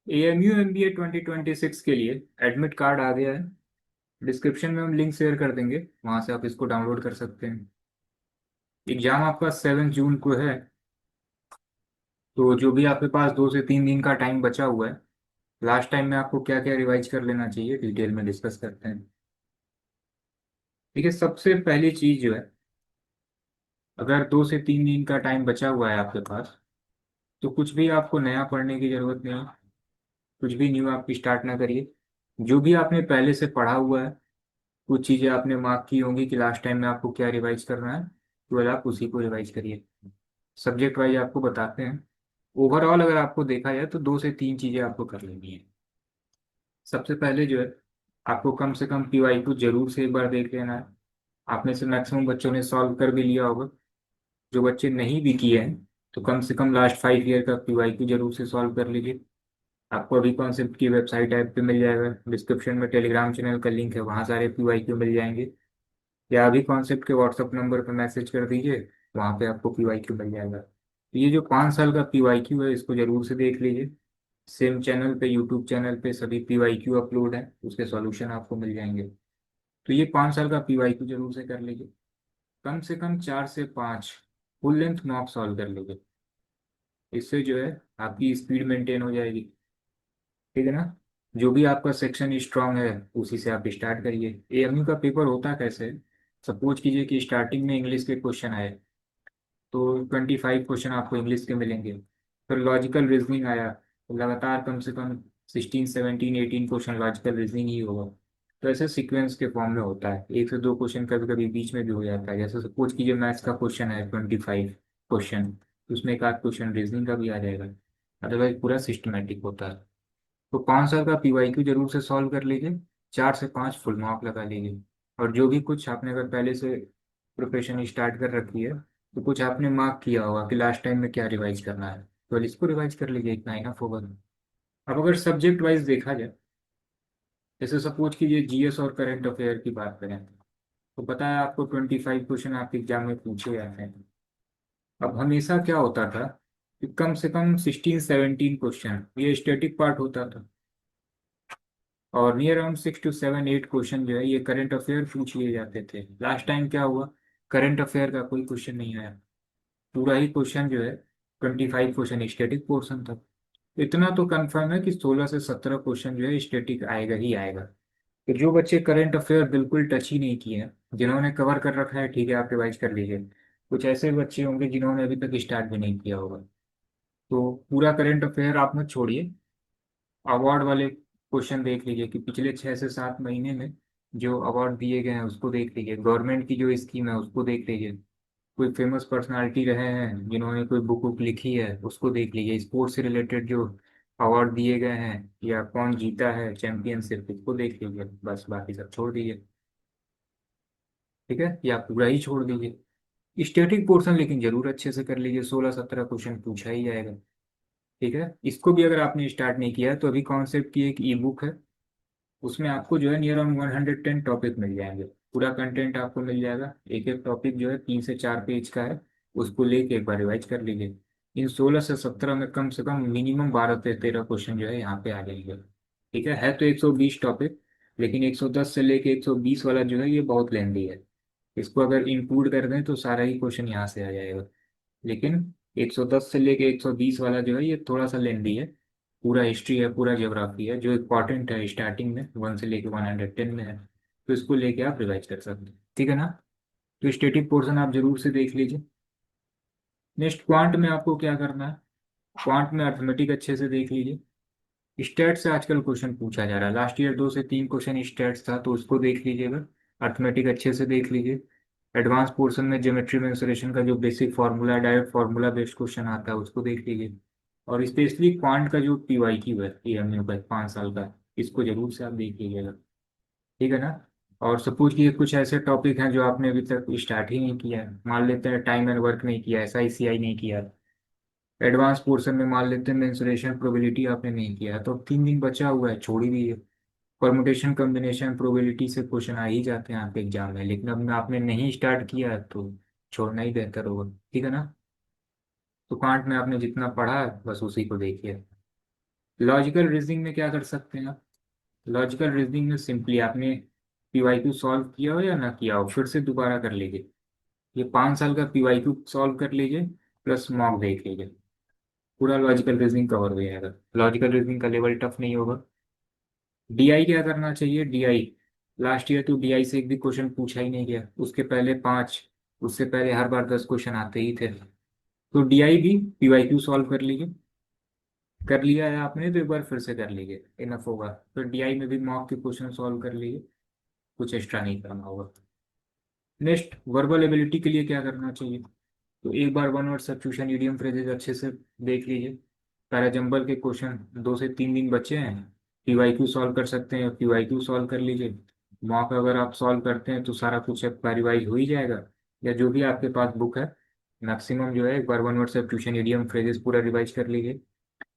AMU MBA 2026 के लिए admit card आ गया है। डिस्क्रिप्शन में हम लिंक शेयर कर देंगे, वहां से आप इसको डाउनलोड कर सकते हैं। एग्जाम आपका 7 जून को है। तो जो भी आपके पास 2 से 3 दिन का टाइम बचा हुआ है, लास्ट टाइम में आपको क्या क्या रिवाइज कर लेना चाहिए डिटेल में डिस्कस करते हैं। ठीक है, सबसे पहली चीज जो है, अगर 2 से 3 दिन का टाइम बचा हुआ है आपके पास, तो कुछ भी आपको नया पढ़ने की जरूरत नहीं है। कुछ भी न्यू आप स्टार्ट ना करिए। जो भी आपने पहले से पढ़ा हुआ है, कुछ चीज़ें आपने मार्क की होंगी कि लास्ट टाइम में आपको क्या रिवाइज करना है, तो आप उसी को रिवाइज करिए। सब्जेक्ट वाइज आपको बताते हैं। ओवरऑल अगर आपको देखा जाए तो 2 से 3 चीज़ें आपको कर लेनी है। सबसे पहले जो है, आपको कम से कम PYQ जरूर से एक बार देख लेना है। आप में से मैक्सिमम बच्चों ने सॉल्व कर भी लिया होगा। जो बच्चे नहीं भी किए हैं, तो कम से कम लास्ट 5 ईयर का PYQ जरूर से सॉल्व कर लीजिए। आपको अभी कॉन्सेप्ट की वेबसाइट ऐप पे मिल जाएगा, डिस्क्रिप्शन में टेलीग्राम चैनल का लिंक है, वहाँ सारे PYQ मिल जाएंगे। या अभी कॉन्सेप्ट के व्हाट्सअप नंबर पर मैसेज कर दीजिए, वहाँ पे आपको PYQ मिल जाएगा। तो ये जो 5 साल का PYQ है, इसको जरूर से देख लीजिए। सेम चैनल पे, यूट्यूब चैनल पे सभी PYQ अपलोड है, उसके सॉल्यूशन आपको मिल जाएंगे। तो ये 5 साल का PYQ जरूर से कर लीजिए। कम से कम 4 से 5 फुल लेंथ मॉक सॉल्व कर लीजिए। इससे जो है आपकी स्पीड मेंटेन हो जाएगी। ठीक है ना। जो भी आपका सेक्शन स्ट्रांग है, उसी से आप स्टार्ट करिए। AMU का पेपर होता कैसे, सपोज कीजिए कि स्टार्टिंग में इंग्लिश के क्वेश्चन आए, तो 25 क्वेश्चन आपको इंग्लिश के मिलेंगे। फिर लॉजिकल रीजनिंग आया, तो लगातार कम से कम 16 17 18 क्वेश्चन लॉजिकल रीजनिंग ही होगा। तो ऐसे सीक्वेंस के फॉर्म में होता है, 1 से 2 क्वेश्चन कभी कभी बीच में भी हो जाता है। जैसे सपोज कीजिए मैथ्स का क्वेश्चन है 25 क्वेश्चन, तो उसमें एक आध क्वेश्चन रीजनिंग का भी आ जाएगा। अदरवाइज पूरा सिस्टमेटिक होता है। तो 5 साल का PYQ जरूर से सॉल्व कर लीजिए। 4 से 5 फुल मार्क लगा लीजिए। और जो भी कुछ आपने अगर पहले से प्रिपरेशन स्टार्ट कर रखी है, तो कुछ आपने मार्क किया होगा कि लास्ट टाइम में क्या रिवाइज करना है, तो इसको रिवाइज कर लीजिए, इतना इनफ होगा। अब अगर सब्जेक्ट वाइज देखा जाए, जैसे सपोज कीजिए GS और करंट अफेयर की बात करें, तो पता है आपको 25 क्वेश्चन आपके एग्जाम में पूछे जाते हैं। अब हमेशा क्या होता था कि कम से कम 16 17 क्वेश्चन ये स्टैटिक पार्ट होता था, और नियर अराउंड 6 to 7 8 क्वेश्चन जो है ये करंट अफेयर पूछ लिए जाते थे। लास्ट टाइम क्या हुआ, करंट अफेयर का कोई क्वेश्चन नहीं आया। पूरा ही क्वेश्चन जो है, 25 क्वेश्चन स्टैटिक पोर्शन था। इतना तो कंफर्म है कि 16 से 17 क्वेश्चन जो है स्टैटिक आएगा ही आएगा। तो जो बच्चे करंट अफेयर बिल्कुल टच ही नहीं किए हैं, जिन्होंने कवर कर रखा है, ठीक है आप रिवाइज कर लीजिए। कुछ ऐसे बच्चे होंगे जिन्होंने अभी तक स्टार्ट भी नहीं किया होगा, तो पूरा करंट अफेयर आप मत छोड़िए। अवार्ड वाले क्वेश्चन देख लीजिए कि पिछले 6 से 7 महीने में जो अवार्ड दिए गए हैं उसको देख लीजिए। गवर्नमेंट की जो स्कीम है उसको देख लीजिए। कोई फेमस पर्सनालिटी रहे हैं जिन्होंने कोई बुक वुक लिखी है, उसको देख लीजिए। स्पोर्ट्स से रिलेटेड जो अवार्ड दिए गए हैं, या कौन जीता है चैंपियनशिप, उसको देख लीजिए। बस बाकी सब छोड़ दीजिए। ठीक है, या पूरा ही छोड़ दीजिए। स्टैटिक पोर्शन लेकिन जरूर अच्छे से कर लीजिए, 16 17 क्वेश्चन पूछा ही जाएगा। ठीक है, इसको भी अगर आपने स्टार्ट नहीं किया है, तो अभी कॉन्सेप्ट की एक ई बुक है, उसमें आपको जो है नियर ऑन 110 टॉपिक मिल जाएंगे। पूरा कंटेंट आपको मिल जाएगा। एक एक टॉपिक जो है 3 से 4 पेज का है, उसको लेके एक बार रिवाइज कर लीजिए। इन 16 से 17 में कम से कम मिनिमम 12 से 13 क्वेश्चन जो है यहाँ पे आ जाएंगे। ठीक है। तो 120 टॉपिक, लेकिन 110 से लेके 120 वाला जो है ये बहुत लेंदी है। इसको अगर इंक्लूड कर दें तो सारा ही क्वेश्चन यहाँ से आ जाएगा। लेकिन 110 से लेके 120 वाला जो है ये थोड़ा सा लेंदी है। पूरा हिस्ट्री है, पूरा ज्योग्राफी है, जो इम्पोर्टेंट है स्टार्टिंग में 1 से लेके 110 में है। तो इसको लेके आप रिवाइज कर सकते हैं। ठीक है ना। तो स्टेटिक पोर्शन आप जरूर से देख लीजिए। नेक्स्ट क्वांट में आपको क्या करना है, क्वांट में अर्थमेटिक अच्छे से देख लीजिए। स्टेट से आजकल क्वेश्चन पूछा जा रहा है। लास्ट ईयर 2 से 3 क्वेश्चन स्टेट्स था, तो उसको देख लीजिएगा। अर्थमेटिक अच्छे से देख लीजिए। एडवांस पोर्शन में ज्योमेट्री मेंसुरेशन का जो basic formula, direct formula based question आता है, उसको देख लीजिए। और स्पेशली क्वांट का जो PYQ है AMU का 5 साल का, इसको जरूर से आप देख लीजिएगा। ठीक है ना। और सपोज कि कुछ ऐसे टॉपिक हैं जो आपने अभी तक स्टार्ट ही नहीं किया है, मान लेते हैं टाइम एंड वर्क नहीं किया, SICI नहीं किया, एडवांस पोर्शन में मान लेते हैं मेंसुरेशन प्रोबेबिलिटी आपने नहीं किया है, तो अब 3 दिन बचा हुआ है, छोड़ ही दीजिए। परमुटेशन कॉम्बिनेशन प्रोबेबिलिटी से क्वेश्चन आ ही जाते हैं आपके एग्जाम में, लेकिन अब आपने नहीं स्टार्ट किया है तो छोड़ना ही बेहतर होगा। ठीक है ना। तो कांट में आपने जितना पढ़ा है बस उसी को देखिए। लॉजिकल रीजनिंग में क्या कर सकते हैं आप? लॉजिकल रीजनिंग में सिंपली आपने पीवाईक्यू सॉल्व किया हो या ना किया हो, फिर से दोबारा कर लीजिए। ये 5 साल का पीवाईक्यू सॉल्व कर लीजिए, प्लस मॉक देख लीजिए, पूरा लॉजिकल रीजनिंग कवर हो जाएगा। लॉजिकल रीजनिंग का लेवल टफ नहीं होगा। डीआई क्या करना चाहिए? डीआई लास्ट ईयर तो डीआई से एक भी क्वेश्चन पूछा ही नहीं गया, उसके पहले 5, उससे पहले हर बार 10 क्वेश्चन आते ही थे। तो डीआई भी पीवाईक्यू सॉल्व कर लीजिए। कर लिया है आपने तो एक बार फिर से कर लीजिए, इनफ होगा। फिर डीआई में भी मॉक के क्वेश्चन सॉल्व कर लीजिए, कुछ एक्स्ट्रा नहीं करना होगा। नेक्स्ट, वर्बल एबिलिटी के लिए क्या करना चाहिए? तो एक बार one word substitution idiom phrases अच्छे से देख लीजिए। पैराजंबल के क्वेश्चन 2 से 3 दिन बचे हैं, पीवाईक्यू सॉल्व कर सकते हैं, पीवाईक्यू सॉल्व कर लीजिए। मॉक अगर आप सॉल्व करते हैं तो सारा कुछ आपका रिवाइज हो ही जाएगा, या जो भी आपके पास बुक है मैक्सिमम जो है, एक बार one word substitution idiom phrases पूरा रिवाइज कर लीजिए।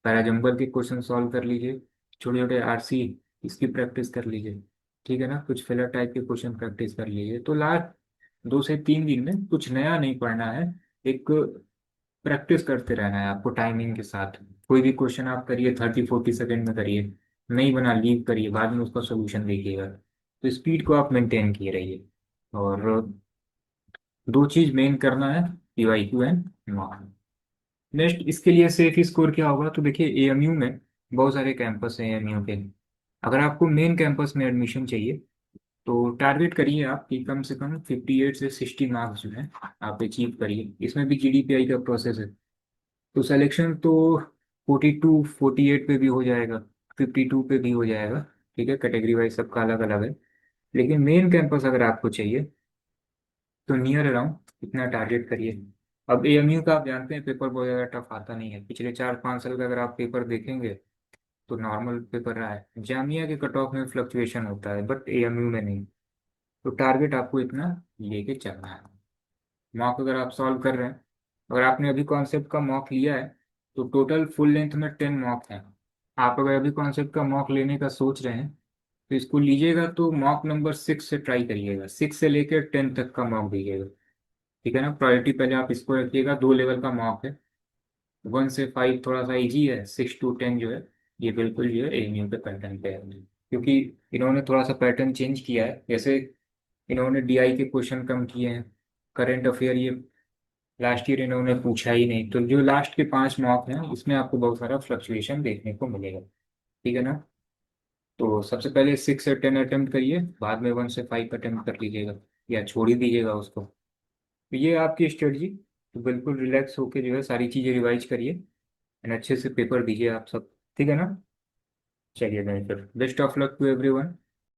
पैराजंबल के क्वेश्चन सॉल्व कर लीजिए, छोटे छोटे आरसी इसकी प्रैक्टिस कर लीजिए, ठीक है ना। कुछ फिलर टाइप के क्वेश्चन प्रैक्टिस कर लीजिए। तो लास्ट 2 से 3 दिन में कुछ नया नहीं पढ़ना है, एक प्रैक्टिस करते रहना है आपको टाइमिंग के साथ। कोई भी क्वेश्चन आप करिए 30-40 सेकेंड में करिए, नहीं बना लीव करिए, बाद में उसका सोल्यूशन देखिएगा। तो स्पीड को आप मेंटेन किए रहिए। और 2 चीज मेन करना है, पीवाईक्यू एंड मॉक। नेक्स्ट, इसके लिए सेफ स्कोर क्या होगा? तो देखिए एएमयू में बहुत सारे कैंपस हैं एएमयू के। अगर आपको मेन कैंपस में एडमिशन चाहिए तो टारगेट करिए आप कि कम से कम 58 से 60 मार्क्स जो है आप अचीव करिए। इसमें भी जीडीपीआई का प्रोसेस है, तो सिलेक्शन तो 42-48 पे भी हो जाएगा, 52 पे भी हो जाएगा, ठीक है। कैटेगरी वाइज सबका अलग अलग है। लेकिन मेन कैंपस अगर आपको चाहिए तो नियर अराउंड इतना टारगेट करिए। अब एएमयू का आप जानते हैं पेपर बहुत ज़्यादा टफ आता नहीं है। पिछले 4-5 साल का अगर आप पेपर देखेंगे तो नॉर्मल पेपर रहा है। जामिया के कट ऑफ में फ्लक्चुएशन होता है बट एएमयू में नहीं। तो टारगेट आपको इतना लेके चलना है। मॉक अगर आप सॉल्व कर रहे हैं, अगर आपने अभी कॉन्सेप्ट का मॉक लिया है तो टोटल फुल लेंथ में 10 मॉक हैं। आप अगर अभी कॉन्सेप्ट का मॉक लेने का सोच रहे हैं तो इसको लीजिएगा तो मॉक नंबर 6 से ट्राई करिएगा, 6 से लेकर 10 तक का मॉक दीजिएगा, ठीक है ना। प्रायोरिटी पहले आप इसको रखिएगा। 2 लेवल का मॉक है, 1 से 5 थोड़ा सा इजी है, 6 to 10 जो है ये बिल्कुल जो है एएमयू के पैटर्न पे है। क्योंकि इन्होंने थोड़ा सा पैटर्न चेंज किया है, जैसे इन्होंने डीआई के क्वेश्चन कम किए हैं। करंट अफेयर ये लास्ट ईयर इन्होंने पूछा ही नहीं, तो जो लास्ट के 5 मॉक हैं इसमें आपको बहुत सारा फ्लक्चुएशन देखने को मिलेगा, ठीक है ना। तो सबसे पहले 6 से 10 अटेम्प्ट करिए, बाद में 1 से 5 अटेम्प्ट कर लीजिएगा या छोड़ ही दीजिएगा उसको। तो ये आपकी स्ट्रेटजी। तो बिल्कुल रिलैक्स होके जो है सारी चीज़ें रिवाइज करिए एंड अच्छे से पेपर दीजिए आप सब, ठीक है ना। चलिए देन फिर best of luck to everyone.